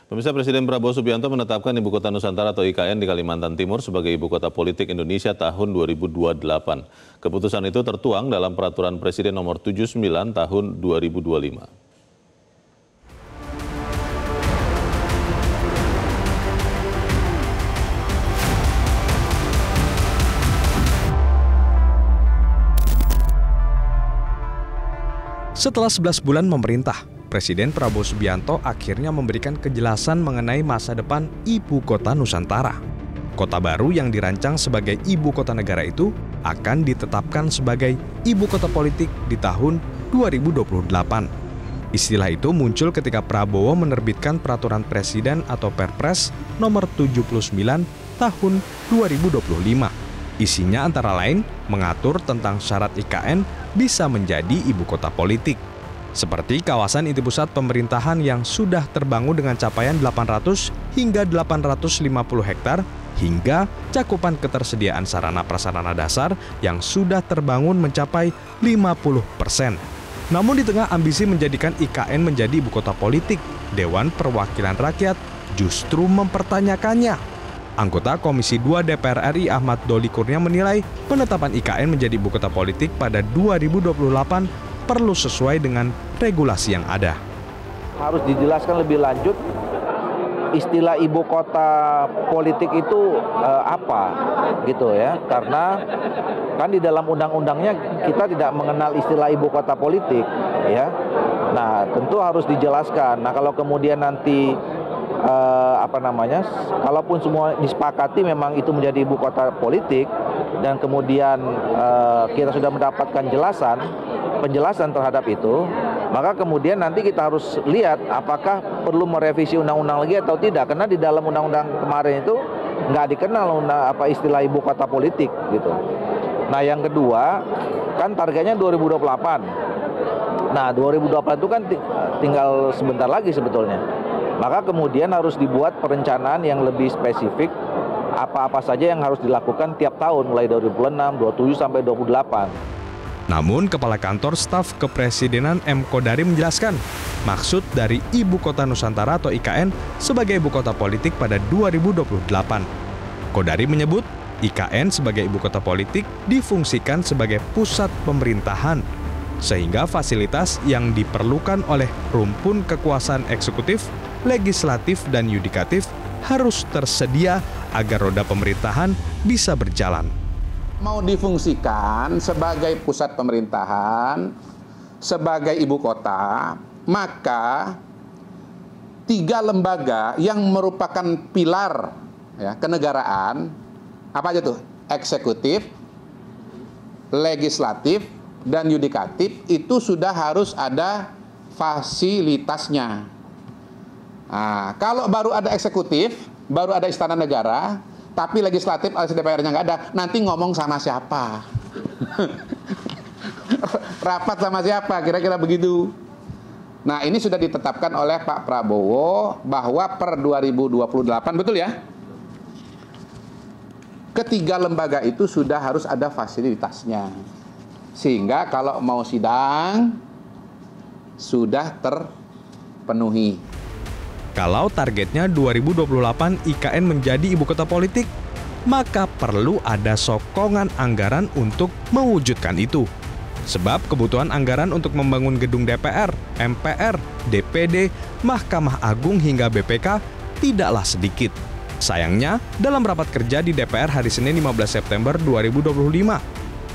Pemirsa, Presiden Prabowo Subianto menetapkan Ibu Kota Nusantara atau IKN di Kalimantan Timur sebagai Ibu Kota Politik Indonesia tahun 2028. Keputusan itu tertuang dalam Peraturan Presiden Nomor 79 Tahun 2025. Setelah 11 bulan memerintah, Presiden Prabowo Subianto akhirnya memberikan kejelasan mengenai masa depan Ibu Kota Nusantara. Kota baru yang dirancang sebagai Ibu Kota Negara itu akan ditetapkan sebagai Ibu Kota Politik di tahun 2028. Istilah itu muncul ketika Prabowo menerbitkan Peraturan Presiden atau Perpres Nomor 79 Tahun 2025. Isinya antara lain mengatur tentang syarat IKN bisa menjadi ibu kota politik. Seperti kawasan inti pusat pemerintahan yang sudah terbangun dengan capaian 800 hingga 850 hektar, hingga cakupan ketersediaan sarana prasarana dasar yang sudah terbangun mencapai 50%. Namun di tengah ambisi menjadikan IKN menjadi ibu kota politik, Dewan Perwakilan Rakyat justru mempertanyakannya. Anggota Komisi 2 DPR RI Ahmad Doli Kurnia menilai penetapan IKN menjadi ibu kota politik pada 2028 perlu sesuai dengan regulasi yang ada. Harus dijelaskan lebih lanjut istilah ibu kota politik itu apa gitu ya, karena kan di dalam undang-undangnya kita tidak mengenal istilah ibu kota politik ya. Nah, tentu harus dijelaskan. Nah, kalau kemudian nanti kalaupun semua disepakati memang itu menjadi ibu kota politik dan kemudian kita sudah mendapatkan penjelasan terhadap itu, maka kemudian nanti kita harus lihat apakah perlu merevisi undang-undang lagi atau tidak, karena di dalam undang-undang kemarin itu nggak dikenal istilah ibu kota politik gitu. Nah, yang kedua kan targetnya 2028. Nah, 2028 itu kan tinggal sebentar lagi sebetulnya. Maka kemudian harus dibuat perencanaan yang lebih spesifik apa-apa saja yang harus dilakukan tiap tahun mulai 2026, 27 sampai 28. Namun Kepala Kantor Staf Kepresidenan M. Kodari menjelaskan maksud dari Ibu Kota Nusantara atau IKN sebagai ibu kota politik pada 2028. Kodari menyebut IKN sebagai ibu kota politik difungsikan sebagai pusat pemerintahan, sehingga fasilitas yang diperlukan oleh rumpun kekuasaan eksekutif, legislatif, dan yudikatif harus tersedia agar roda pemerintahan bisa berjalan. Mau difungsikan sebagai pusat pemerintahan, sebagai ibu kota, maka 3 lembaga yang merupakan pilar ya, kenegaraan, apa aja tuh? Eksekutif, legislatif, dan yudikatif itu sudah harus ada fasilitasnya. Nah, kalau baru ada eksekutif, baru ada istana negara, tapi legislatif alias DPR-nya nggak ada, nanti ngomong sama siapa? Rapat sama siapa? Kira-kira begitu. Nah, ini sudah ditetapkan oleh Pak Prabowo bahwa per 2028, betul ya? Ketiga lembaga itu sudah harus ada fasilitasnya. Sehingga kalau mau sidang, sudah terpenuhi. Kalau targetnya 2028 IKN menjadi ibu kota politik, maka perlu ada sokongan anggaran untuk mewujudkan itu. Sebab kebutuhan anggaran untuk membangun gedung DPR, MPR, DPD, Mahkamah Agung hingga BPK tidaklah sedikit. Sayangnya, dalam rapat kerja di DPR hari Senin 15 September 2025,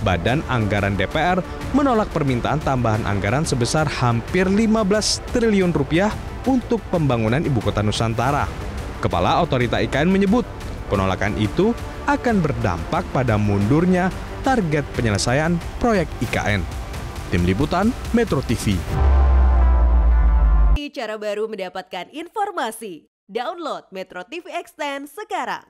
Badan Anggaran DPR menolak permintaan tambahan anggaran sebesar hampir 15 triliun rupiah untuk pembangunan Ibu Kota Nusantara. Kepala Otorita IKN menyebut penolakan itu akan berdampak pada mundurnya target penyelesaian proyek IKN. Tim Liputan Metro TV. Cara baru mendapatkan informasi. Download Metro TV Extend sekarang.